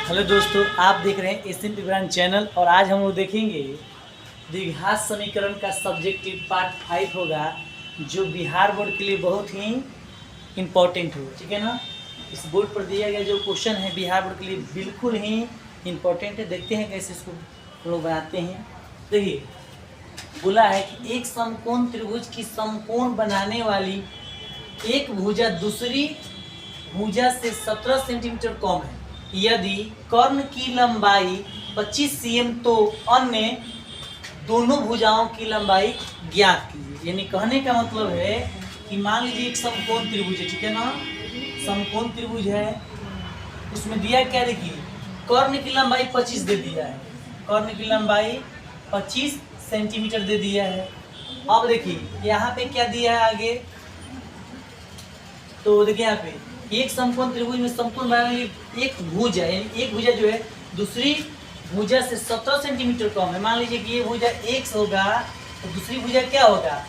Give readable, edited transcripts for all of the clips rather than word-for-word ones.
Hello दोस्तों, आप देख रहे हैं एशियन विवरण चैनल और आज हम लोग देखेंगे द्विघात समीकरण का सब्जेक्टिव पार्ट 5 होगा जो बिहार बोर्ड के लिए बहुत ही इम्पोर्टेंट होगा। ठीक है ना। इस बोर्ड पर दिया गया जो क्वेश्चन है बिहार बोर्ड के लिए बिल्कुल ही इम्पोर्टेंट है। देखते हैं कैसे इसको हम लोग बनाते हैं। देखिए, बोला है कि एक समकोण त्रिभुज की समकोण बनाने वाली एक भुजा दूसरी भुजा से 17 सेंटीमीटर कम है। यदि कर्ण की लंबाई 25 cm तो अन्य दोनों भुजाओं की लंबाई ज्ञात कीजिए। यानी कहने का मतलब है कि मान लीजिए एक समकोण त्रिभुज है, ठीक है ना। समकोण त्रिभुज है, उसमें दिया क्या, देखिए कर्ण की लंबाई 25 दे दिया है, कर्ण की लंबाई 25 सेंटीमीटर दे दिया है। अब देखिए यहाँ पे क्या दिया है आगे, तो देखिए यहाँ पे एक समकोण त्रिभुज में समकोण बनाने वाली एक भुजा, यानी एक भुजा जो है दूसरी भुजा से 17 सेंटीमीटर कम है। मान लीजिए कि ये भुजा x होगा तो दूसरी भुजा क्या होगा,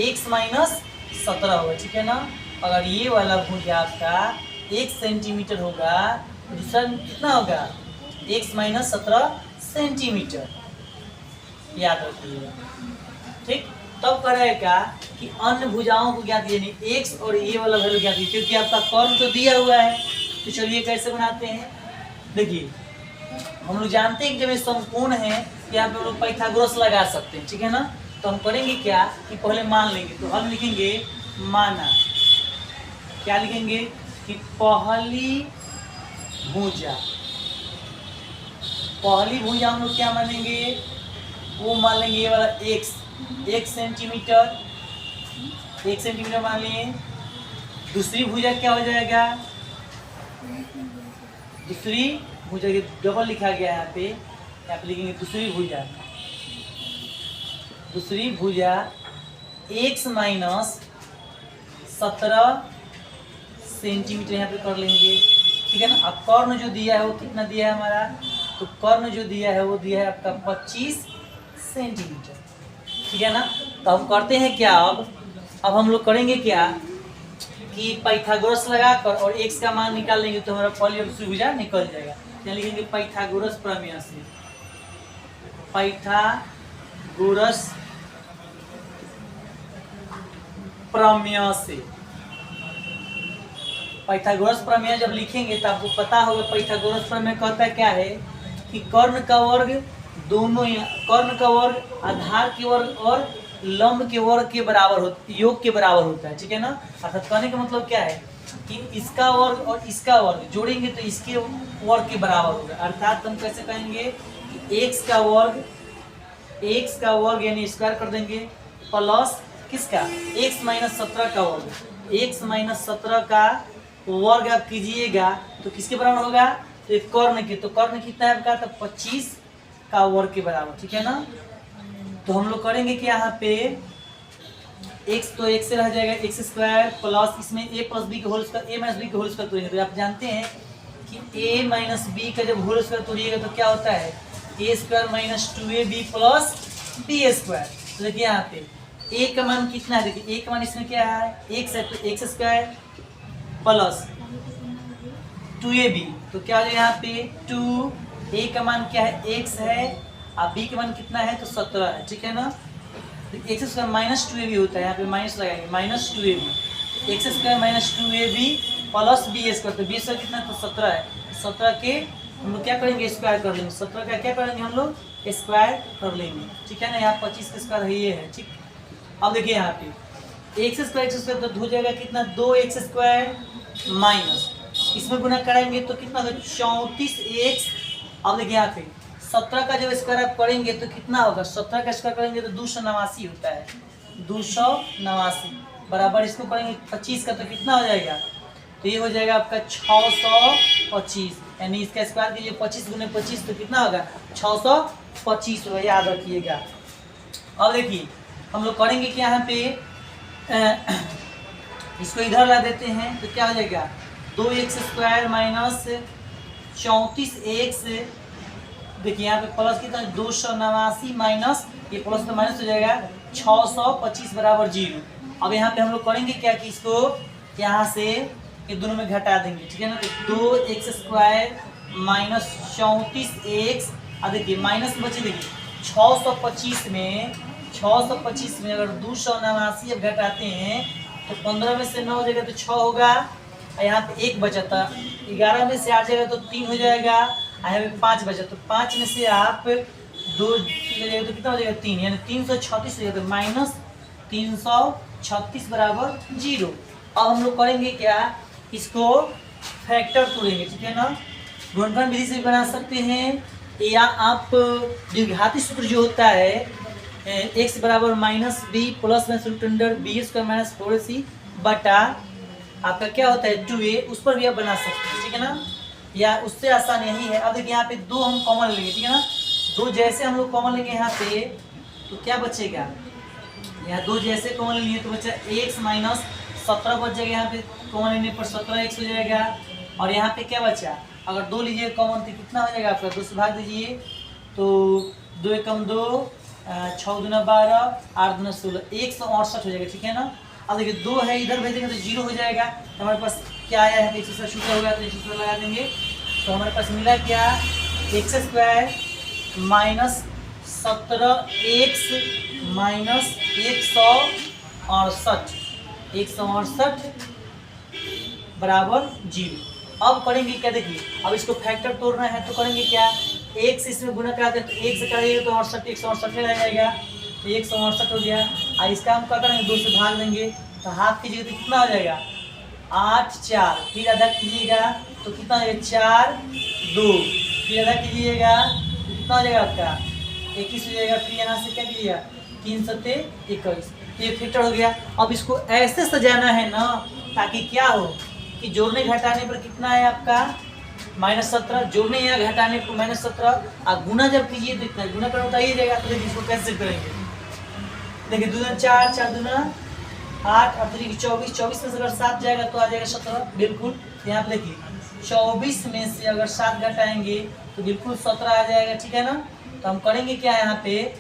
x माइनस 17 होगा। ठीक है ना। अगर ये वाला भुजा आपका 1 सेंटीमीटर होगा तो दूसरा कितना होगा, x माइनस 17 सेंटीमीटर। याद रखिएगा, ठीक। तब करेगा कि अन्य भुजाओं को ज्ञात यानी x और ये वाला वैल्यू ज्ञात कीजिए, क्योंकि आपका कर्ण तो दिया हुआ है। तो चलिए कैसे बनाते हैं। देखिए हम लोग जानते हैं कि जब ये समकोण है यहाँ पे हम लोग पाइथागोरस लगा सकते हैं। ठीक है ना। तो हम करेंगे क्या कि पहले मान लेंगे, तो हम लिखेंगे माना, क्या लिखेंगे कि पहली भुजा हम लोग क्या मानेंगे, वो मान लेंगे ये वाला x 1 सेंटीमीटर मान लिए। दूसरी भुजा क्या हो जाएगा, दूसरी भुजा के डबल लिखा गया है यहाँ पे लिखेंगे दूसरी भुजा x माइनस 17 सेंटीमीटर यहाँ पे कर लेंगे। ठीक है ना। अब कर्ण जो दिया है वो कितना दिया है हमारा, तो कर्ण जो दिया है वो दिया है आपका 25 सेंटीमीटर। ठीक है ना। तो हम करते हैं क्या, अब हम लोग करेंगे क्या कि पाइथागोरस लगाकर और x का मान निकाल लेंगे तो हमारा पहली और दूसरी भुजा निकल जाएगा। यहाँ लिखेंगे पाइथागोरस प्रमेय से, पाइथागोरस प्रमेय जब लिखेंगे तो आपको पता होगा पाइथागोरस प्रमेय कहता है क्या है कि कर्ण का वर्ग दोनों, कर्ण का वर्ग आधार के वर्ग और लंब के वर्ग के बराबर योग के बराबर होता है। ठीक है ना। अर्थात कहने का मतलब क्या है कि इसका वर्ग और इसका वर्ग जोड़ेंगे तो इसके वर्ग के बराबर होगा। अर्थात हम कैसे कहेंगे कि x का वर्ग यानी स्क्वायर कर देंगे प्लस किसका, x माइनस 17 का वर्ग, x माइनस 17 का वर्ग आप कीजिएगा तो किसके बराबर होगा, तो कर्ण के, तो कर्ण कितना है आपका, तो 25 का वर्ग के बराबर। ठीक है ना। तो हम लोग करेंगे कि यहाँ पे x तो x से रह जाएगा x स्क्वायर प्लस इसमें a प्लस बी का whole square, a minus B का होल स्क्वायर तोड़ेंगे तो आप जानते हैं कि a माइनस बी का जब होल स्क्वायर तोड़िएगा तो क्या होता है, a square minus 2ab plus b square. तो देखिए यहाँ पे a का मान कितना है, देखिए a का मान इसमें क्या है x है, तो x स्क्वायर प्लस 2ab, तो क्या हो जाएगा यहाँ पे 2a का मान क्या है x है और b का मान कितना है, तो 17 है। ठीक है ना। तो x स्क्वायर माइनस 2ab होता है, यहाँ पे माइनस लगाएंगे minus 2ab, x square minus 2ab plus b square, तो b स्क्वायर कितना है, तो 17 है। 17 के हम लोग क्या करेंगे, स्क्वायर कर लेंगे, 17 का क्या करेंगे हम लोग, स्क्वायर कर लेंगे। ठीक है ना। यहाँ 25 का स्क्वायर है, ये है। ठीक। अब देखिए यहाँ पे x स्क्वायर तो हो जाएगा कितना, 2x स्क्वायर माइनस इसमें गुना कराएंगे तो कितना होगा, 34x। अब देखिए यहाँ पे 17 का जब स्क्वायर आप करेंगे तो कितना होगा, 17 का स्क्वायर करेंगे तो 289 होता है, 289 बराबर इसको करेंगे 25 का तो कितना हो जाएगा, तो ये हो जाएगा आपका 625, यानी इसका स्क्वायर कीजिए 25 गुने 25 तो कितना होगा, 625 होगा। याद रखिएगा। अब देखिए हम लोग करेंगे कि यहाँ पे इसको इधर ला देते हैं तो क्या हो जाएगा, 2x स्क्वायर माइनस 34x, देखिए यहाँ पे प्लस कितना 289 माइनस ये प्लस तो माइनस हो जाएगा 625 बराबर 0। अब यहाँ पे हम लोग करेंगे क्या कि इसको यहाँ से ये दोनों में घटा देंगे। ठीक है ना। तो 2x स्क्वायर माइनस 34x। अब देखिए माइनस बचे, देखिए 625 में 625 में अगर 289 अब घटाते हैं तो 15 में से 9 हो जाएगा तो 6 होगा, और यहाँ पे 1 बचा था, 11 में से 8 जाएगा तो 3 हो जाएगा, और यहाँ पे 5 बचा तो 5 में से आप 2 जाएगा तो कितना हो जाएगा 3, यानी 336 हो जाएगा, तो माइनस 336 बराबर 0। अब हम लोग करेंगे क्या, इसको फैक्टर तोड़ेंगे, ठीक है ना। गुणनफल विधि से भी बना सकते हैं, या आप द्विघाती सूत्र जो होता है x बराबर माइनस बी प्लस में root under B square minus 4ac बटा आपका क्या होता है 2a, उस पर भी आप बना सकते हैं, ठीक है ना। या उससे आसान यही है। अब देखिए यहाँ पे 2 हम कॉमन लेंगे, ठीक है ना। 2 जैसे हम लोग कॉमन लेंगे यहाँ पे तो क्या बचेगा, यहाँ 2 जैसे कॉमन लिए तो बचा x माइनस 17 बच जाएगा, यहाँ पे कॉमन लेने पर 17x हो जाएगा। और यहाँ पे क्या बचा, अगर 2 लीजिए कॉमन तो कितना हो जाएगा आपका, 2 से भाग दीजिए तो 2 एकम 2, 6 दूना 12, 8 दूना 16, 168 हो जाएगा, ठीक है ना। अब देखिए 2 है इधर भेजेंगे तो 0 हो जाएगा, तो हमारे पास क्या आया है, x से शुरू होगा तो x स्क्वायर लगा देंगे, तो हमारे पास मिला क्या, x square minus 17x minus 168 बराबर 0। अब करेंगे क्या, देखिए अब इसको फैक्टर तोड़ना है तो करेंगे क्या, 1 से इसमें गुना कराते हैं तो 1 से कराइएगा तो 68 168 रह जाएगा, तो 168 हो गया। और इसका हम क्या करेंगे 2 से भाग देंगे तो हाफ कीजिएगा तो कितना हो जाएगा 8 4, फिर आधा कीजिएगा तो कितना हो जाएगा 4 2, फिर आधा कीजिएगा तो कितना हो जाएगा आपका 21 हो जाएगा, फिर यहाँ से क्या कीजिएगा 3 सत्ते 21, ये फैक्टर हो गया। अब इसको ऐसे सजाना है ना ताकि क्या हो कि जोड़ने घटाने पर कितना है आपका -17, जोड़ने या घटाने पर -17, और गुना जब कीजिए तो इतना गुना करना बताइए जाएगा। तो देखिए इसको कैसे करेंगे, देखिए 2 दूना 4, 4 दूना 8, 8 3 24, 24 में से अगर 7 जाएगा तो आ जाएगा 17, बिल्कुल। यहाँ पे देखिए 24 में से अगर 7 घटाएंगे तो बिल्कुल 17 आ जाएगा, ठीक है ना। तो हम करेंगे क्या यहाँ पे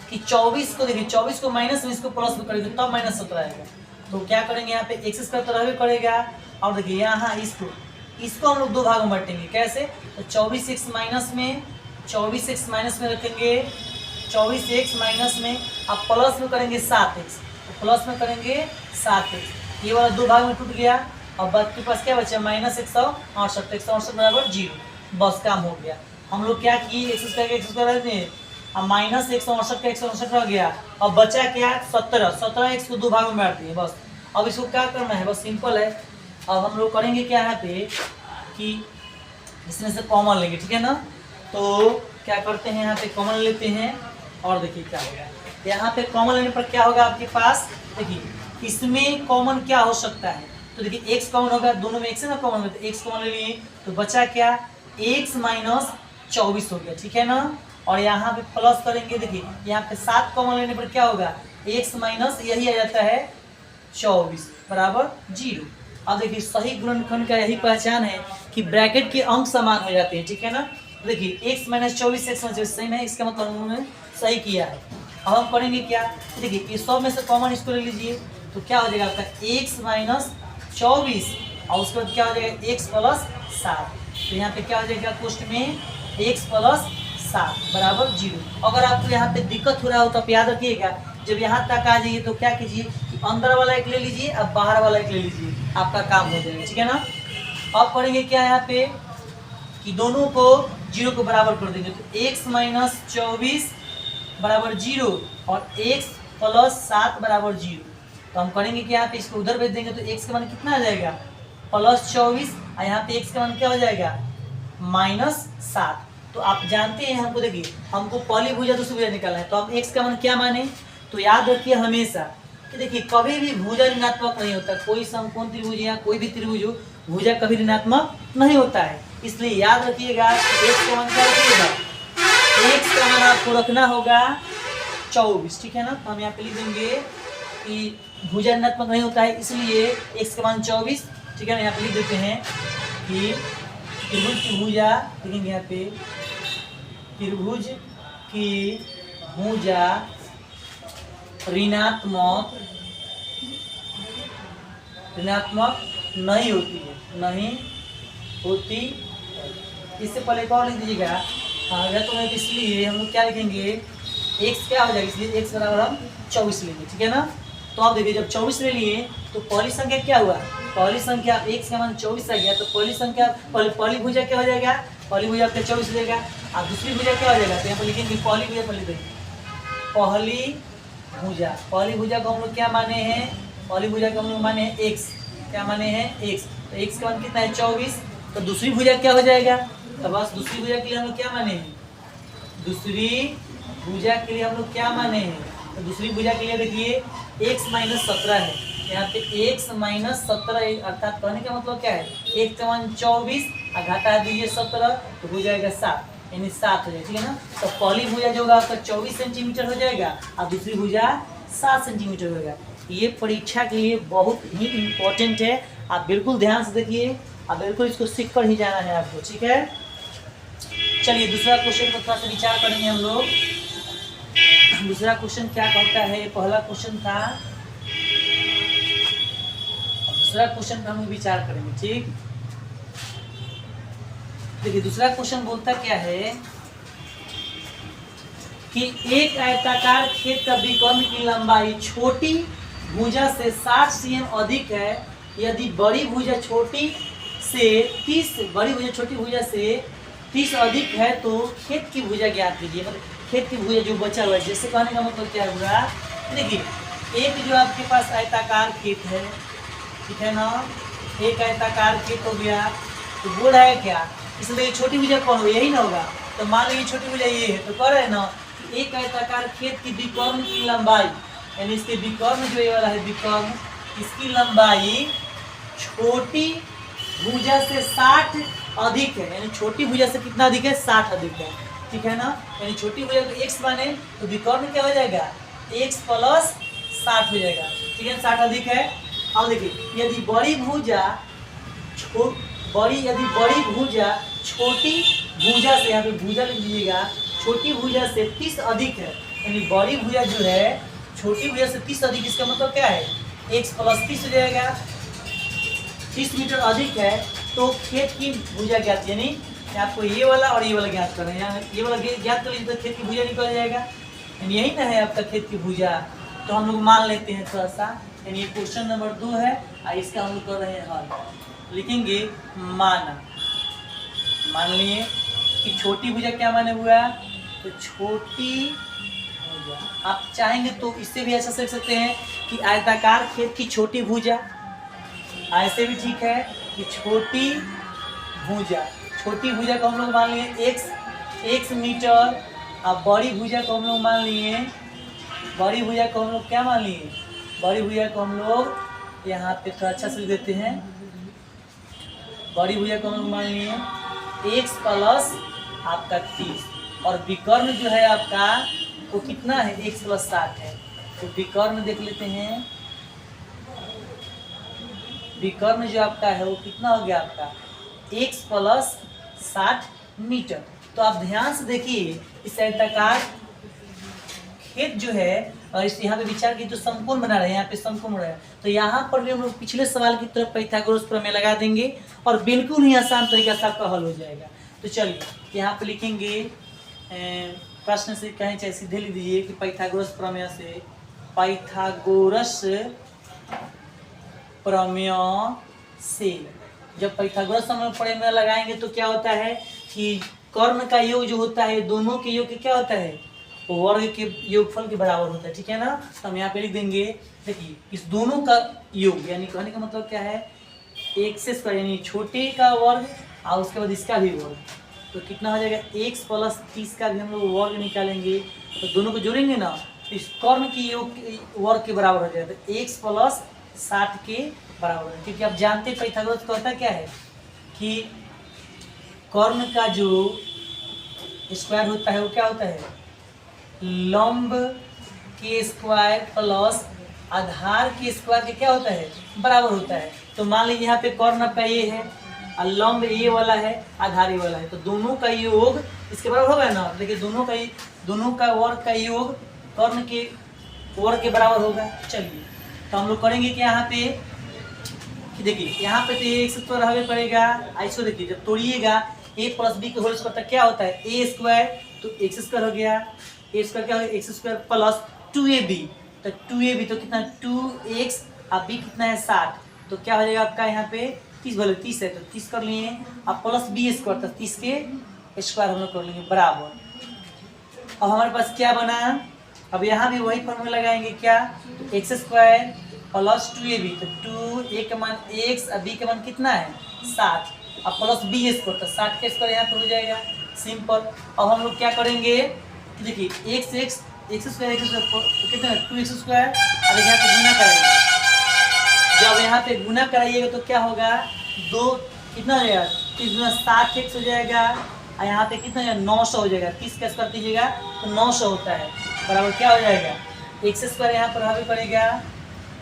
कि 24 को देखिए 24 को माइनस में इसको प्लस में करेंगे तब -17 आएगा, तो क्या करेंगे यहाँ पे x स्क्वायर तो रहबे करेगा, और देखिए यहाँ इसको हम लोग 2 भागों में बांटेंगे, कैसे, तो 24x माइनस में रखेंगे, 24x माइनस में अब प्लस में करेंगे 7x, तो प्लस में करेंगे 7x, ये वाला 2 भाग में टूट गया। अब आपके पास क्या बचा -168 बराबर 0, बस काम हो गया। हम लोग क्या किए x स्क्वायर में अब -168 का 168 रह गया, अब बचा क्या 17 x को 2 भागों में बांट दिए बस। अब इसको क्या करना है, बस सिंपल है। अब हम लोग करेंगे क्या यहाँ पे कि इसमें से कॉमन लेंगे, ठीक है ना। तो क्या करते हैं यहाँ पे कॉमन लेते हैं, और देखिए क्या होगा यहाँ पे कॉमन लेने पर क्या होगा आपके पास, देखिए इसमें कॉमन क्या हो सकता है, तो देखिए x कॉमन होगा, दोनों में x है ना कॉमन में, तो x कॉमन ले लिए तो बचा क्या x माइनस 24 हो गया, ठीक है ना। और यहाँ पे प्लस करेंगे, देखिए यहाँ पे 7 कॉमन लेने पर क्या होगा x माइनस यही आ जाता है 24 बराबर 0। अब देखिए सही गुणनखंड का यही पहचान है कि ब्रैकेट के अंक समान हो जाते हैं, ठीक है ना। देखिए x minus 24 x minus same है, इसका मतलब उन्होंने सही किया है। अब हम करेंगे क्या, देखिए ये सब में से कॉमन इसको ले लीजिए तो क्या हो जाएगा आपका x माइनस 24, और उसके बाद क्या हो जाएगा x प्लस 7, तो यहाँ पे क्या हो जाएगा क्वेश्चन में x प्लस 7 बराबर 0। अगर आपको यहाँ पे दिक्कत हो रहा हो तो आप याद रखिएगा, जब यहाँ तक आ जाइए तो क्या कीजिए कि अंदर वाला एक ले लीजिए, अब बाहर वाला एक ले लीजिए, आपका काम हो जाएगा, ठीक है ना। अब करेंगे क्या यहाँ पे कि दोनों को 0 को बराबर कर देंगे, तो x माइनस 24 बराबर 0 और x प्लस 7 बराबर 0। तो हम करेंगे कि यहाँ पे इसको उधर भेज देंगे तो x का मान कितना आ जाएगा +24, और यहाँ पे x का मान क्या हो जाएगा -7। तो आप जानते हैं हमको, देखिए हमको पहली भुजा दूसरी भुजा निकालना है, तो हम x का मान क्या माने, तो याद रखिए हमेशा कि देखिए कभी भी भुजा ऋणात्मक नहीं होता, कोई समकोण त्रिभुज या कोई भी त्रिभुज हो भुजा कभी ऋणात्मक नहीं होता है, इसलिए याद रखिएगा x का मान क्या रखिएगा, x का मान आपको रखना होगा 24, ठीक है ना। तो हम यहाँ पे लिख देंगे कि भुजा ऋणात्मक नहीं होता है, इसलिए x का मान 24, ठीक है ना। यहाँ पे लिख देते हैं कि त्रिभुज की भुजा, देखेंगे यहाँ पे त्रिभुज की भुजा ऋणात्मक नहीं होती है, नहीं होती इससे पहले एक और लिख दीजिएगा। अगर तो मैं इसलिए हम लोग क्या लिखेंगे, एक्स क्या हो जाएगा, इसलिए एक्स बराबर हम 24 लेंगे, ठीक है ना। तो आप देखिए जब 24 ले लिए तो पहली संख्या क्या हुआ, पहली संख्या एक्स का मान 24 आ गया, तो पहली संख्या पहली भुजा क्या हो जाएगा, पहली भुजा आपका 24 लेगा, और दूसरी भुजा क्या हो जाएगा, तो यहाँ पर लिखेंगे पहली भुजा पर लिख देंगे पहली भुजा। पहली भुजा को हम लोग क्या माने हैं, पहली भुजा को हम लोग माने हैं एक्स, क्या माने हैं एक्स, तो एक्स का मान कितना है 24। तो दूसरी भुजा क्या हो जाएगा, तो बस दूसरी भुजा के लिए हम लोग क्या माने हैं, दूसरी भुजा के लिए हम लोग क्या माने हैं, तो दूसरी भुजा के लिए देखिए x माइनस 17 है, यहाँ पे x माइनस 17 अर्थात कहने का मतलब क्या है, एक का मान 24 और घटा दीजिए 17 तो हो जाएगा 7, यानी 7 हो जाएगा, ठीक है ना। तो पहली भुजा जो होगा आपका 24 सेंटीमीटर हो जाएगा और दूसरी भुजा 7 सेंटीमीटर होगा। ये परीक्षा के लिए बहुत ही इम्पोर्टेंट है, आप बिल्कुल ध्यान से देखिए, आप बिल्कुल इसको सीख कर ही जाना है आपको, ठीक है। चलिए दूसरा क्वेश्चन को थोड़ा सा विचार करेंगे हम लोग। दूसरा क्वेश्चन क्या कहता है, पहला क्वेश्चन था, दूसरा क्वेश्चन पर हम लोग विचार करेंगे, ठीक। देखिए दूसरा क्वेश्चन बोलता क्या है कि एक आयताकार खेत का विकर्ण की लंबाई छोटी भुजा से 60 cm अधिक है, यदि बड़ी भुजा छोटी से 30 बड़ी भुजा छोटी भुजा से 30 अधिक है तो खेत की भुजा ज्ञात कीजिए। मतलब खेत की भुजा जो बचा हुआ है, जैसे कहने का मतलब क्या हुआ, देखिए एक जो आपके पास आयताकार खेत है, ठीक है ना, एक आयताकार खेत हो गया, तो बोल रहा है क्या, इसलिए छोटी भुजा कौन हो, यही ना होगा। तो मान लीजिए छोटी भुजा ये है, तो कह रहे हैं ना कि एक आयताकार खेत की विकर्ण की लंबाई, यानी इसके विकर्ण जो ये वाला है विकर्ण, इसकी लंबाई छोटी भुजा से 60 अधिक है, यानी छोटी भुजा से कितना अधिक है, 60 अधिक है, ठीक है ना। यानी छोटी भुजा को x माने तो विकर्ण क्या हो जाएगा, x प्लस 60 हो जाएगा, ठीक है, 60 अधिक है। अब देखिए यदि बड़ी भुजा छोटी भुजा से, यहाँ पे भुजा लिख दीजिएगा, छोटी भुजा से 30 अधिक है, यानी बड़ी भुजा जो है छोटी भुजा से 30 अधिक, इसका मतलब क्या है, x प्लस 30 हो जाएगा, 30 मीटर अधिक है, तो खेत की भुजा ज्ञात, यानी आपको ये वाला और ये वाला ज्ञात करना है, यहाँ ये वाला ज्ञात कर लीजिए तो खेत की भुजा निकल जाएगा, यानी यही ना है आपका खेत की भुजा। तो हम लोग मान लेते हैं थोड़ा सा, यानी ये क्वेश्चन नंबर 2 है और इसका हम लोग कर रहे हैं हल। लिखेंगे मान लिए कि छोटी भुजा क्या माने हुआ, तो छोटी भुजा, आप चाहेंगे तो इससे भी ऐसा लिख सकते हैं कि आयताकार खेत की छोटी भुजा, ऐसे भी ठीक है कि छोटी भुजा को हम लोग मान लिए x मीटर, और बड़ी भुजा को हम लोग मान लिए, बड़ी भुजा को हम लोग क्या मान लिए, बड़ी भुजा को हम लोग यहाँ पे थोड़ा अच्छा से लिख देते हैं, बड़ी भुजा को हम लोग मान लिए x प्लस आपका 30, और विकर्ण जो है आपका वो कितना है, x प्लस 60 है। तो विकर्ण देख लेते हैं, विकर्ण जो आपका है वो कितना हो गया आपका, x प्लस 60 मीटर। तो आप ध्यान से देखिए इस आयताकार खेत जो है, और इस यहाँ पे विचार की तो समकोण बना रहे हैं, यहाँ पे समकोण हो रहा है, तो यहाँ पर भी हम लोग पिछले सवाल की तरफ पाइथागोरस प्रमेय लगा देंगे और बिल्कुल ही आसान तरीका से आपका हल हो जाएगा। तो चलिए यहाँ पे लिखेंगे, प्रश्न से कहें चाहे सीधे लिख दीजिए कि पाइथागोरस प्रमेय से, पाइथागोरस प्रमेय से, जब पाइथागोरस प्रमेय लगाएंगे तो क्या होता है कि कर्ण का योग जो होता है दोनों के योग क्या होता है, वर्ग के योगफल के बराबर होता है, ठीक है ना। तो हम यहाँ पे लिख देंगे, देखिए इस दोनों का योग, यानी कहने का मतलब क्या है, x स्क्वायर यानी छोटे का वर्ग और उसके बाद इसका भी वर्ग, तो कितना हो जाएगा, x प्लस 30 का भी हम लोग वर्ग निकालेंगे, तो दोनों को जोड़ेंगे ना, तो इस कर्ण की योग वर्ग के बराबर हो जाएगा, तो x प्लस 60 के बराबर है। क्योंकि आप जानते हैं पाइथागोरस कहता क्या है कि कर्ण का जो स्क्वायर होता है वो क्या होता है, लंब के स्क्वायर प्लस आधार के स्क्वायर के क्या होता है, बराबर होता है। तो मान लीजिए यहाँ पे कर्ण आपका ये है और लंब ये वाला है, आधार ये वाला है, तो दोनों का योग इसके बराबर होगा ना। देखिए दोनों का वर्ग का योग कर्ण के वर्ग के बराबर होगा। चलिए तो हम लोग करेंगे कि यहाँ पे देखिए, यहाँ पे तो ये एक तो रहबे करेगा, ऐसो देखिए जब तोड़िएगा ए प्लस बी के होल स्क्वायर तक क्या होता है ए स्क्वायर, तो एक्स स्क्वायर हो गया, ए स्क्वायर क्या हो गया एक्स स्क्वायर प्लस 2ab, तो 2ab तो कितना 2x, अब बी कितना है 60, तो क्या हो जाएगा आपका यहाँ पे 30 बोले 30 है तो 30 कर लिए, अब प्लस बी स्क्वायर तो 30 के स्क्वायर हम लोग कर लेंगे बराबर। अब हमारे पास क्या बना, अब यहाँ भी वही फॉर्मूला लगाएंगे क्या, तो एक्स स्क्वायर प्लस 2ab, तो 2a का मान x, अब b का मान कितना है 60, अब प्लस b स्क्वायर, तो 60 का स्क्वायर यहाँ पर हो जाएगा सिंपल। अब हम लोग क्या करेंगे, देखिए एक्स स्क्वायर कितना है 2x स्क्वायर, अब यहाँ पे गुना कराइए, जब यहाँ पे गुना कराइएगा तो क्या होगा, दो कितना हो जाएगा 30 गुना 60x हो जाएगा, और यहाँ पे कितना है 900 हो जाएगा, 30 का स्क्वायर कीजिएगा तो 900 होता है बराबर क्या हो जाएगा एक्स स्क्वायर यहाँ पर हावी पड़ेगा,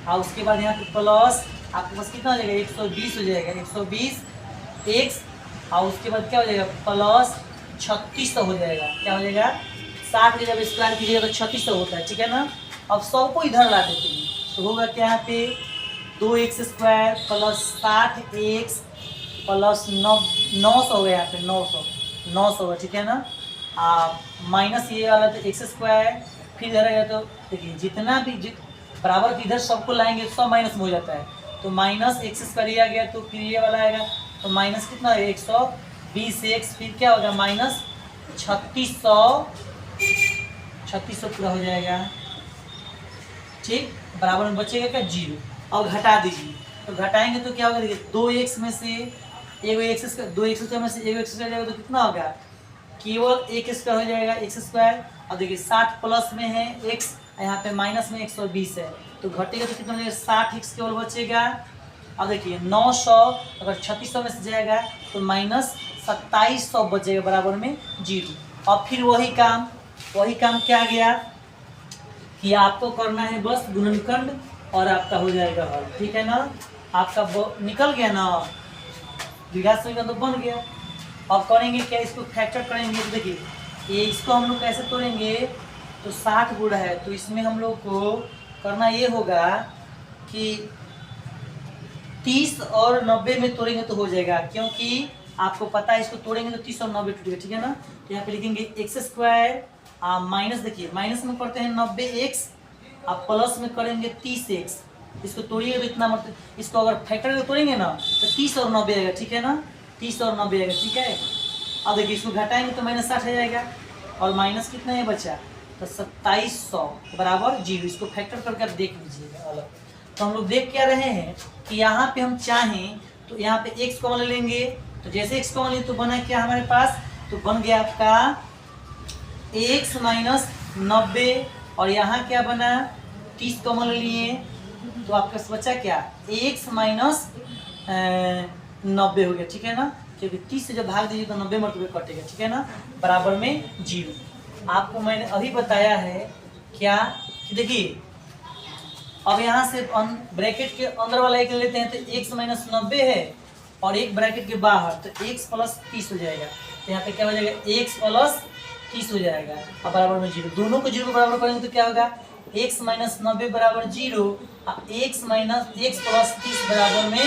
और उसके बाद यहाँ पे प्लस आपके पास कितना हो जाएगा 120 हो जाएगा, 120 एक्स, और उसके बाद क्या हो जाएगा प्लस 3600 हो जाएगा, क्या हो जाएगा 60 के जब स्क्वायर कीजिएगा तो 3600 होता है, ठीक है ना। अब सबको इधर ला देते हैं तो होगा क्या यहाँ पे 2x square plus 60x plus 900 हो गया, यहाँ पे 900 होगा, ठीक है ना। माइनस ये वाला तो एक्स स्क्वायर, फिर इधर आएगा तो देखिए जितना भी बराबर इधर सबको लाएंगे सब माइनस में हो जाता है, तो माइनस एक्स स्क्वायर ये आ गया, तो फिर ये वाला आएगा तो माइनस कितना है 120x, फिर क्या होगा माइनस 3600 पूरा हो जाएगा, ठीक, बराबर में बचेगा क्या 0, और घटा दीजिए, तो घटाएंगे तो क्या होगा देखिए 2x में से एगो एक्स स्क्वायर, 2x स्क्वायर में से एगो एक्स स्क्वायर जाएगा तो कितना होगा केवल एक स्क्वायर हो जाएगा एक्स स्क्वायर, और देखिए 60 प्लस में है x, यहाँ पे माइनस में 120 है, तो घटेगा तो कितना हो जाएगा 60x केवल बचेगा। अब देखिए 900 अगर 3600 में से जाएगा तो माइनस 2700 बचेगा बराबर में 0। और फिर वही काम क्या गया कि आपको करना है बस गुणनखंड और आपका हो जाएगा हल, ठीक है ना, आपका निकल गया ना, द्विघात समीकरण तो बन गया। अब करेंगे क्या, इसको फैक्टर करेंगे, तो देखिए ये इसको हम लोग कैसे तोड़ेंगे, तो 60 गुणा है, तो इसमें हम लोग को करना ये होगा कि 30 और 90 में तोड़ेंगे तो हो जाएगा, क्योंकि आपको पता है इसको तोड़ेंगे तो 30 और 90 टूटेगा, ठीक है ना। तो यहाँ पे लिखेंगे एक्स स्क्वायर माइनस, देखिए माइनस में करते हैं 90x, आप प्लस में करेंगे 30x, इसको तोड़िएगा तो इतना मतलब, इसको अगर फैक्टर तोड़ेंगे ना तो 30 और 90 आएगा, ठीक है ना, 30 और 90 आएगा, ठीक है। अब देखिए इसको घटाएंगे तो माइनस 60 आ जाएगा, और माइनस कितना है बचा तो 2700 बराबर 0, इसको फैक्टर करके आप देख लीजिएगा अलग। तो हम लोग देख क्या रहे हैं कि यहाँ पे हम चाहें तो यहाँ पे x कॉमन ले लेंगे, तो जैसे x कॉमन लिए तो बना क्या हमारे पास, तो बन गया आपका x माइनस 90, और यहाँ क्या बना 30 कॉमन ले लिए तो आपका बचा क्या x माइनस 90 हो गया, ठीक है ना, क्योंकि 30 से जब भाग दीजिए तो 90 मरतबे कटेगा, ठीक है ना, बराबर में 0। आपको मैंने अभी बताया है क्या कि देखिए अब यहाँ से ब्रैकेट के अंदर वाला एक लेते हैं तो x माइनस 90 है, और एक ब्रैकेट के बाहर तो x प्लस 30 हो जाएगा, तो यहाँ पे क्या हो जाएगा x प्लस 30 हो जाएगा, और बराबर में 0, दोनों को 0 बराबर करेंगे तो क्या होगा x माइनस 90 बराबर 0, x माइनस x प्लस 30 बराबर में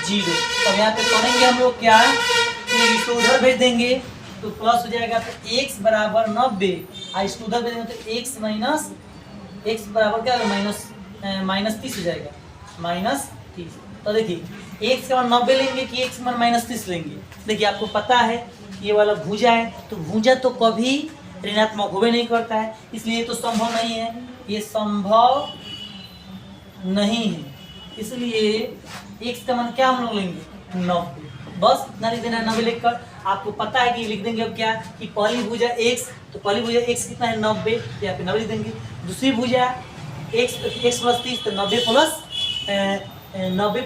0। अब यहाँ पे करेंगे हम लोग क्या, इसको उधर भेज देंगे तो प्लस हो जाएगा, तो x बराबर 90, और इसको उधर भेज देंगे तो x माइनस x बराबर क्या होगा माइनस 30 हो जाएगा, माइनस 30। तो देखिए x का मान 90 लेंगे कि x मान माइनस 30 लेंगे, देखिए आपको पता है ये वाला भुजा है, तो भुजा तो कभी ऋणात्मक होबे नहीं करता है, इसलिए ये तो संभव नहीं है, ये संभव नहीं है, इसलिए x का मान क्या हम लोग लेंगे 90, बस इतना लिख देना 90 लिखकर। आपको पता है कि लिख देंगे अब क्या कि पहली भुजा x, तो पहली भुजा x कितना है 90, यहाँ पे 90 लिख देंगे, दूसरी भुजा x प्लस 30 तो 90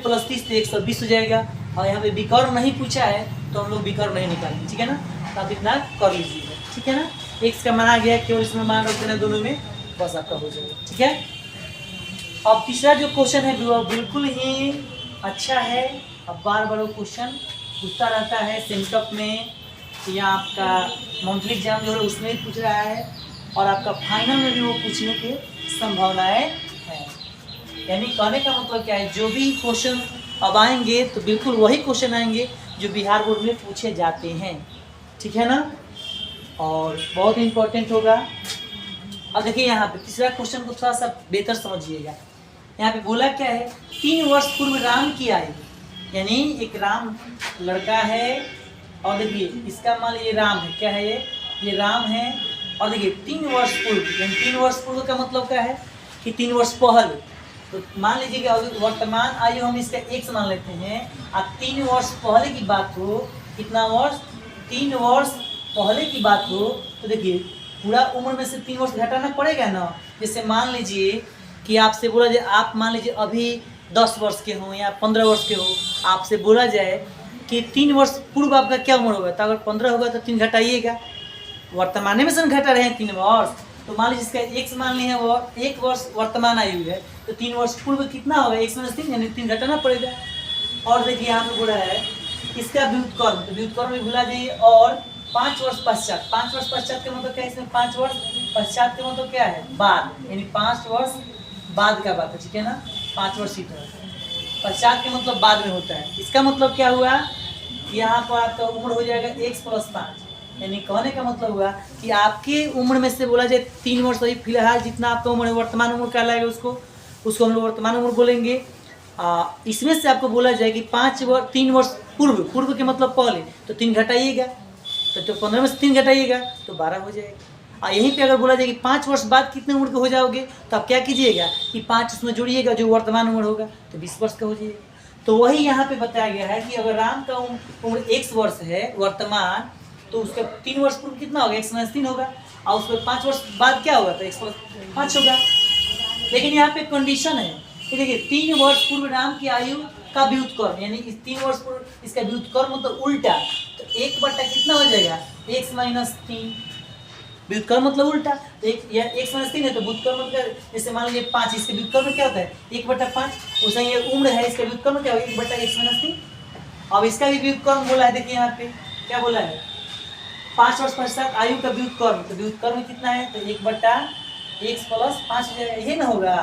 प्लस 30 तो 120 हो जाएगा, और यहाँ पे विकर्ण नहीं पूछा है तो हम लोग विकर्ण नहीं निकालेंगे, ठीक है ना, तो आप इतना कर लीजिएगा, ठीक है ना। x का मान आ गया, केवल इसमें मान रख देना दोनों में, बस आपका हो जाएगा, ठीक है। अब तीसरा जो क्वेश्चन है वो बिल्कुल ही अच्छा है, अब बार बार वो क्वेश्चन पूछता रहता है सेंटअप में, या आपका मंथली एग्जाम जो है उसमें भी पूछ रहा है, और आपका फाइनल में भी वो पूछने की संभावनाएं हैं। यानी कहने का मतलब क्या है, जो भी क्वेश्चन अब आएंगे तो बिल्कुल वही क्वेश्चन आएंगे जो बिहार बोर्ड में पूछे जाते हैं। ठीक है ना। और बहुत इंपॉर्टेंट होगा। अब देखिए यहाँ पे तीसरा क्वेश्चन को थोड़ा सा बेहतर समझिएगा। यहाँ पे बोला क्या है, 3 वर्ष पूर्व राम की आयु, यानी एक राम लड़का है और देखिए इसका मान लीजिए राम है, क्या है ये राम है। और देखिए 3 वर्ष पूर्व, यानी 3 वर्ष पूर्व का मतलब क्या है कि 3 वर्ष पहले। तो मान लीजिए कि अभी वर्तमान आयु हम इसका x मान लेते हैं। अब 3 वर्ष पहले की बात हो, कितना वर्ष, 3 वर्ष पहले की बात हो, तो देखिए पूरा उम्र में से 3 वर्ष घटाना पड़ेगा ना। जैसे मान लीजिए कि आपसे बोला जाए, आप मान लीजिए अभी 10 वर्ष के हो या 15 वर्ष के हो, आपसे बोला जाए कि 3 वर्ष पूर्व आपका क्या उम्र होगा, तो अगर 15 होगा तो 3 घटाइएगा, वर्तमान में से घटा रहे हैं 3 वर्ष, तो मान लीजिए इसका x मान ली है वो 1 वर्ष वर्तमान आयु है, तो 3 वर्ष पूर्व कितना होगा, x - 3, यानी 3 घटाना पड़ेगा। और देखिए यहाँ पे बोला है इसका व्युत्क्रम, तो व्युत्क्रम भी भुला जाइए। और 5 वर्ष पश्चात, 5 वर्ष पश्चात का मतलब क्या है, इसमें 5 वर्ष पश्चात का मतलब क्या है, बाद, यानी 5 वर्ष बाद का बात है, ठीक है ना। 5 वर्ष ही तो पश्चात का मतलब बाद में होता है। इसका मतलब क्या हुआ, यहाँ पर आपका उम्र हो जाएगा x + 5, यानी कहने का मतलब हुआ कि आपके उम्र में से बोला जाए 3 वर्ष अभी फिलहाल जितना आपका उम्र है, वर्तमान उम्र क्या लाएगा उसको हम लोग वर्तमान उम्र बोलेंगे। इसमें से आपको बोला जाए कि 3 वर्ष पूर्व के मतलब पहले, तो 3 घटाइएगा, तो 15 में से 3 घटाइएगा तो 12 हो जाएगा। यहीं पे अगर बोला जाए कि 5 वर्ष बाद कितने उम्र के हो जाओगे, तो आप क्या कीजिएगा कि 5 उसमें जोड़िएगा, जो वर्तमान उम्र होगा तो 20 वर्ष का हो जाएगा। तो वही यहाँ पे बताया गया है कि अगर राम का उम्र x वर्ष है वर्तमान, तो उसका 3 वर्ष पूर्व कितना होगा, x - 3 होगा, और उसके 5 वर्ष बाद क्या होगा, तो x + 5 होगा। लेकिन यहाँ पे कंडीशन है कि देखिए 3 वर्ष पूर्व राम की आयु का व्युत्क्रम, यानी इस 3 वर्ष पूर्व इसका व्युत्क्रम मतलब उल्टा, तो 1 बटा कितना हो जाएगा, x - 3, व्युत्क्रम मतलब उल्टा। तो x - 3 है तो व्युत्क्रम मतलब, जैसे मान लीजिए 5, इसके व्युत्क्रम में क्या होता है 1/5, उसे ये उम्र है, इसका व्युत्क्रम क्या होगा 1/x - 3। अब इसका भी व्युत्क्रम बोला है, देखिए यहाँ पे क्या बोला है, 5 वर्ष पश्चात आयु का व्युत्क्रम, तो व्युत्क्रम कितना है, तो 1/x + 5 हो जाएगा, ये ना होगा।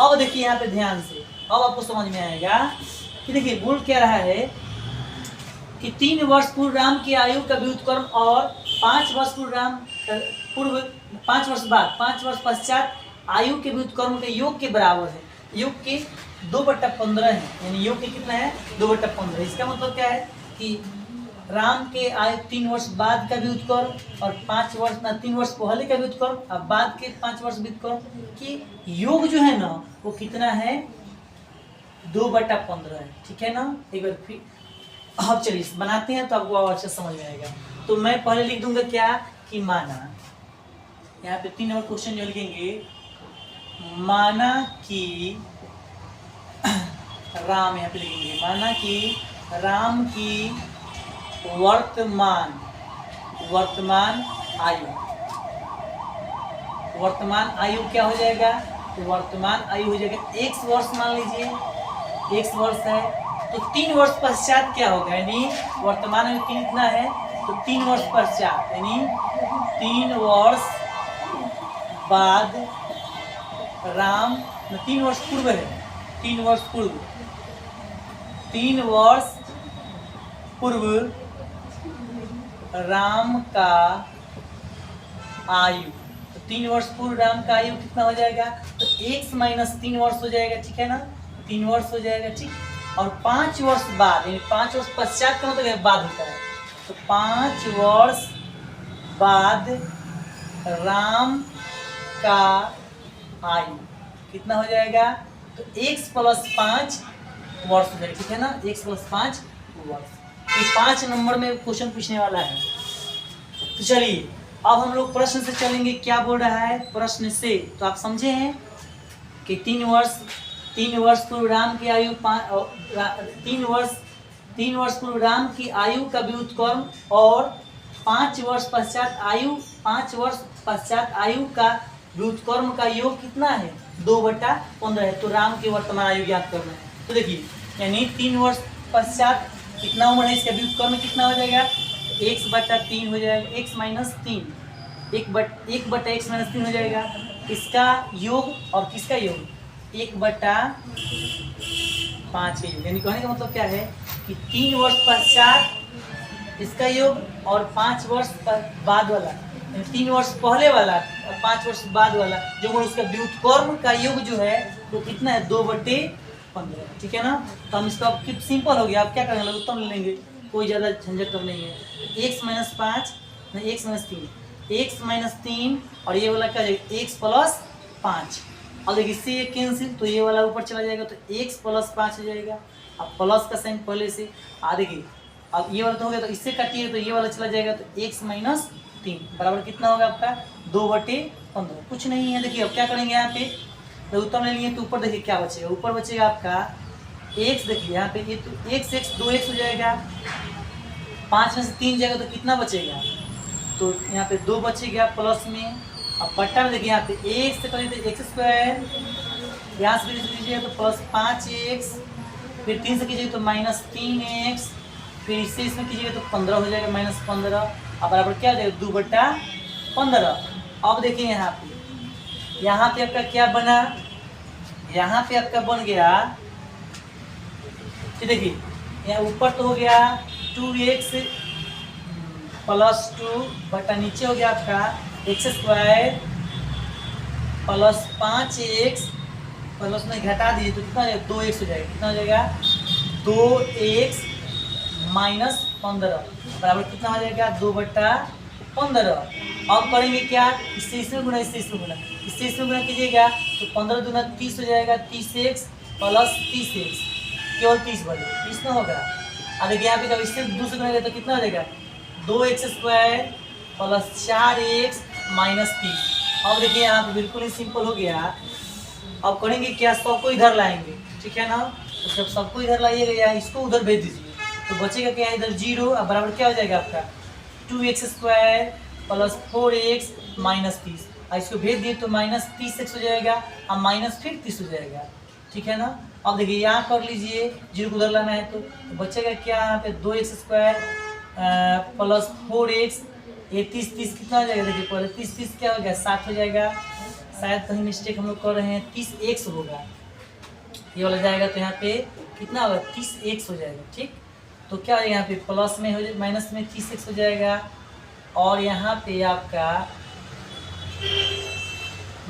अब देखिए यहाँ पे ध्यान से, अब आपको समझ में आएगा कि देखिए बोल क्या रहा है कि 3 वर्ष पूर्व राम की आयु का व्युत्क्रम और 5 वर्ष पूर्व 5 वर्ष बाद 5 वर्ष पश्चात आयु के व्युत्क्रम के योग के बराबर है, योग के 2/15 है, यानी योग के कितना है 2/15। इसका मतलब क्या है कि राम के आयु 3 वर्ष बाद का व्युत्क्रम और 3 वर्ष पहले का व्युत्क्रम और बाद के 5 वर्ष व्युत्क्रम की योग जो है ना वो कितना है 2/15 है, ठीक है ना। एक बार फिर अब चलिए बनाते हैं तो आपको और अच्छा समझ में आएगा। तो मैं पहले लिख दूंगा क्या कि माना, यहाँ पे 3 नंबर क्वेश्चन जो लिखेंगे, माना कि राम, यहाँ पे लिखेंगे माना कि राम की वर्तमान आयु क्या हो जाएगा, तो वर्तमान आयु हो जाएगा x वर्ष, मान लीजिए x वर्ष है, तो 3 वर्ष पश्चात क्या होगा, यानी वर्तमान आयु कितना है, तो 3 वर्ष पश्चात, यानी 3 वर्ष बाद राम, 3 वर्ष पूर्व है, 3 वर्ष पूर्व राम का आयु, तो 3 वर्ष पूर्व राम का आयु कितना हो जाएगा, तो x - 3 वर्ष हो जाएगा, ठीक है ना, 3 वर्ष हो जाएगा, ठीक। और 5 वर्ष बाद, यानी 5 वर्ष पश्चात का मतलब बाद होता है, तो 5 वर्ष बाद राम का आयु कितना हो जाएगा, तो x + 5 वर्ष हो जाएगा, ठीक है ना, x + 5 वर्ष। ये 5 नंबर में क्वेश्चन पूछने वाला है। तो चलिए अब हम लोग प्रश्न से चलेंगे, क्या बोल रहा है प्रश्न से, तो आप समझे हैं कि 3 वर्ष पूर्व राम की आयु 3 वर्ष पूर्व राम की आयु का व्युत्क्रम और 5 वर्ष पश्चात आयु का व्युत्क्रम का योग कितना है 2/15 है। तो राम की वर्तमान आयु ज्ञात करना है। तो देखिए यानी 3 वर्ष पश्चात कितना उम्र है, इसका व्युत्क्रम कितना हो जाएगा, x/3 हो जाएगा, x - 3 1/x - 3 हो जाएगा। इसका योग और किसका योग 1/5 का योग, यानी कहने का मतलब क्या है कि 3 वर्ष पश्चात इसका योग और 5 वर्ष बाद वाला, 3 वर्ष पहले वाला और 5 वर्ष बाद वाला जो उसका व्युत्क्रम का योग जो है वो कितना है 2/15। ठीक है ना। तो हम इसका सिंपल हो गया। आप क्या करेंगे उत्तम ले लेंगे, कोई ज़्यादा झंझट नहीं है। x-5 नहीं x-3 और ये वाला क्या जाएगा x+5। और देखिए इससे ये कैंसिल तो ये वाला ऊपर चला जाएगा तो x+5 हो जाएगा। अब प्लस का साइन पहले से देखिए अब ये वाला तो हो गया तो इससे काटिए तो ये वाला चला जाएगा तो x-3 बराबर कितना होगा आपका 2/15। कुछ नहीं है। देखिए अब क्या करेंगे यहाँ पे तो उत्तर ले लिए तो ऊपर देखिए क्या बचेगा, ऊपर बचेगा आपका x। देखिए यहाँ पे ये तो x 2x हो जाएगा, 5 में से 3 जाएगा तो कितना बचेगा, तो यहाँ पे 2 बचेगा प्लस में। अब बट्टा में देखिए यहाँ पे x से करेंगे तो x स्क्वायर, यहाँ से लीजिएगा तो प्लस 5x, फिर 3 से कीजिएगा तो -3x, फिर इससे इसमें कीजिएगा तो 15 हो जाएगा -15। अब बराबर क्या हो जाएगा 2/15। अब देखिए यहाँ पे आपका क्या बना, यहाँ पे आपका बन गया कि देखिए यहाँ ऊपर तो हो गया 2x + 2 बटा नीचे हो गया आपका x square plus 5x plus में घटा दीजिए तो कितना हो जाएगा 2x हो जाएगा। कितना हो जाएगा 2x - 15 बराबर कितना हो जाएगा 2/15। अब करेंगे क्या, इससे इसमें गुना, इससे इसमें गुना, इससे इसमें गुना कीजिएगा तो 15 दूना 30 हो जाएगा, 30x + 30x केवल 30 बने 30 ना होगा। अब देखिए यहाँ पे जब इससे दूसरे गुना तो कितना हो जाएगा 2x स्क्वायर प्लस 4x - 30। अब देखिए यहाँ पे बिल्कुल ही सिंपल हो गया। अब करेंगे क्या, सबको इधर लाएंगे। ठीक है ना। तो जब सबको इधर लाइएगा या इसको उधर भेज दीजिए तो बचेगा क्या इधर 0। अब बराबर क्या हो जाएगा आपका 2x स्क्वायर प्लस 4x - 30। इसको भेज दिए तो -30x हो जाएगा और माइनस फिर 30 हो जाएगा। ठीक है ना। अब देखिए यहाँ कर लीजिए 0 को उधर लाना है तो बचेगा क्या यहाँ पे 2x स्क्वायर प्लस 4x, ये 30 कितना हो जाएगा, देखिए पहले 30 क्या हो गया 60 हो जाएगा। शायद कहीं मिस्टेक हम लोग कर रहे हैं, 30x होगा ये वाला जाएगा तो यहाँ पे कितना होगा 30x हो जाएगा। ठीक, तो क्या है यहाँ पे प्लस में हो जाए माइनस में 30x हो जाएगा और यहाँ पे आपका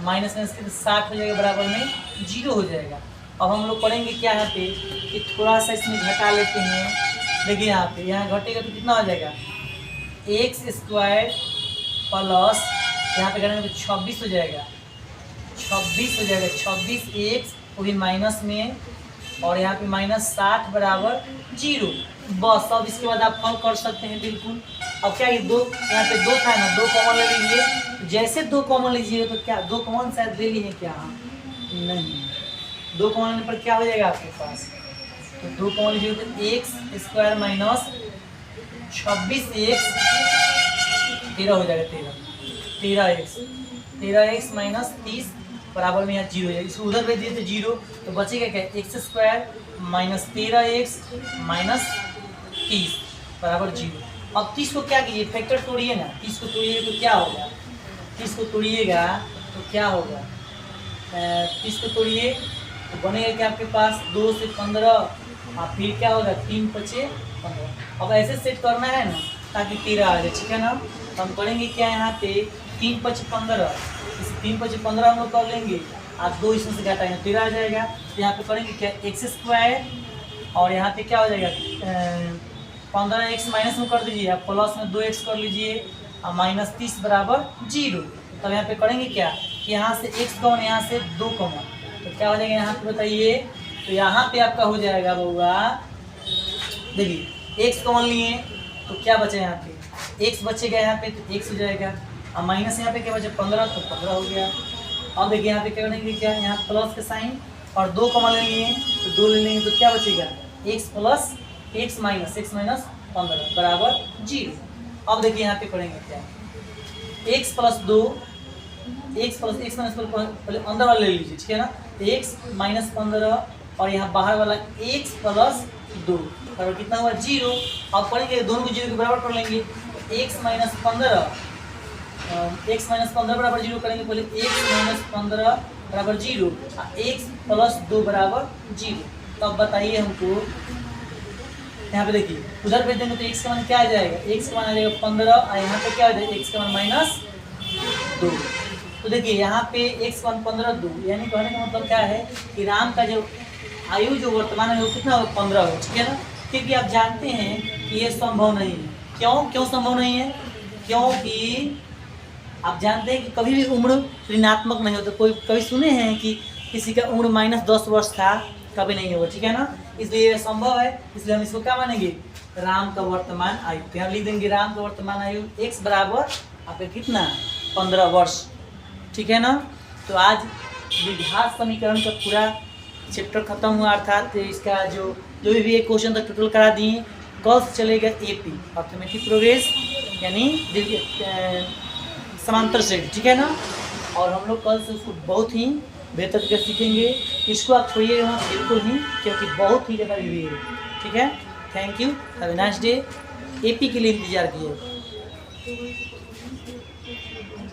माइनस में 60 हो जाएगा, बराबर में 0 हो जाएगा। अब हम लोग पढ़ेंगे क्या यहाँ पे कि थोड़ा सा इसमें घटा लेते हैं। देखिए यहाँ पे यहाँ घटेगा तो कितना हो जाएगा x स्क्वायर प्लस यहाँ पे करेंगे तो 26 हो जाएगा, 26 हो जाएगा, 26x वो भी माइनस में और यहाँ पे -60 बराबर 0। बस अब इसके बाद आप कॉल कर सकते हैं बिल्कुल। अब क्या ये दो यहाँ पे 2 था ना, 2 कॉमन ले लीजिए। जैसे 2 कॉमन लीजिए तो क्या 2 कॉमन शायद ले लिए क्या, नहीं 2 कॉमन लेने पर क्या हो जाएगा आपके पास, तो 2 कॉमन लीजिए तो x स्क्वायर माइनस 26x 13 हो जाएगा, 13x -30 बराबर में यहाँ 0 है। इसको उधर भेज दिए तो 0 तो बचेगा क्या x square minus 13x minus 30 बराबर 0। अब 30 को क्या कीजिए फैक्टर तोड़िए ना, 30 को तोड़िए तो क्या होगा, 30 को तोड़िएगा तो क्या होगा, 30 को तोड़िए तो बनेगा क्या आपके पास 2 से 15 और फिर क्या होगा 3 × 5 = 15। अब ऐसे सेट करना है ना ताकि 13 आ जाए। ठीक है ना। तो हम करेंगे क्या यहाँ पे 3 × 5 = 15, इस 3 × 5 = 15 हम लोग कर लेंगे और 2 इसमें से घटाएंगे 13 आ जाएगा। तो यहाँ पे करेंगे क्या x स्क्वायर और यहाँ पे क्या हो जाएगा 15x माइनस में कर दीजिए, आप प्लस में 2x कर लीजिए और -30 बराबर 0। तब यहाँ पे करेंगे क्या कि यहाँ से x कॉमन, यहाँ से 2 कॉमन, तो क्या हो जाएगा यहाँ पे बताइए, तो यहाँ पे आपका हो जाएगा बउआ, देखिए x कॉमन लिए तो क्या बचा यहाँ पे x बचेगा, यहाँ पे तो x हो जाएगा और माइनस यहाँ पे क्या बचा 15 तो 15 हो गया। अब देखिए यहाँ पे क्या करेंगे क्या यहाँ प्लस का साइन और 2 कॉमन ले लिए तो 2 ले लेंगे तो क्या बचेगा x प्लस x माइनस 15 बराबर 0। अब देखिए यहाँ पे करेंगे क्या x plus 2 x plus x minus पहले अंदर वाला ले लीजिए। ठीक है ना। तो x माइनस 15 और यहाँ बाहर वाला x प्लस 2 बराबर कितना हुआ 0। अब करेंगे दोनों को 0 के बराबर कर लेंगे, x माइनस 15 बराबर 0 करेंगे, पहले x माइनस 15 बराबर 0 और x प्लस 2 बराबर 0। तो अब बताइए हमको यहाँ पे देखिए उधर भेज देंगे तो x का मान क्या आ जाएगा, x का मान आ जाएगा 15 और यहाँ पे क्या आ जाएगा x का मान -2। तो देखिए यहाँ पे x का मान 15 2, यानी कहने का मतलब क्या है कि राम का जो आयु जो वर्तमान है वो कितना हो 15 हो, ठीक है ना। क्योंकि आप जानते हैं कि ये संभव नहीं है। क्यों संभव नहीं है? क्योंकि आप जानते हैं कि कभी भी उम्र ऋणात्मक नहीं होता। कोई कभी सुने हैं कि किसी का उम्र -10 वर्ष था? कभी नहीं होगा, ठीक है ना। इसलिए यह संभव है, इसलिए हम इसको क्या मानेंगे, राम का वर्तमान आयु। तो यहाँ लिख देंगे राम का वर्तमान आयु x बराबर आपका कितना 15 वर्ष, ठीक है ना। तो आज द्विघात समीकरण का पूरा चैप्टर खत्म हुआ, अर्थात इसका जो भी एक क्वेश्चन तक टोटल करा दिए। कल से चलेगा AP अर्थमेटिक प्रोग्रेस यानी समांतर श्रेणी, ठीक है ना। और हम लोग कल से उसको बहुत ही बेहतर तरीके से सीखेंगे। इसको आप छोड़िएगा बिल्कुल ही, क्योंकि बहुत ही ज़्यादा ईजी है, ठीक है। Thank you, have a nice day. AP के लिए इंतजार कीजिए।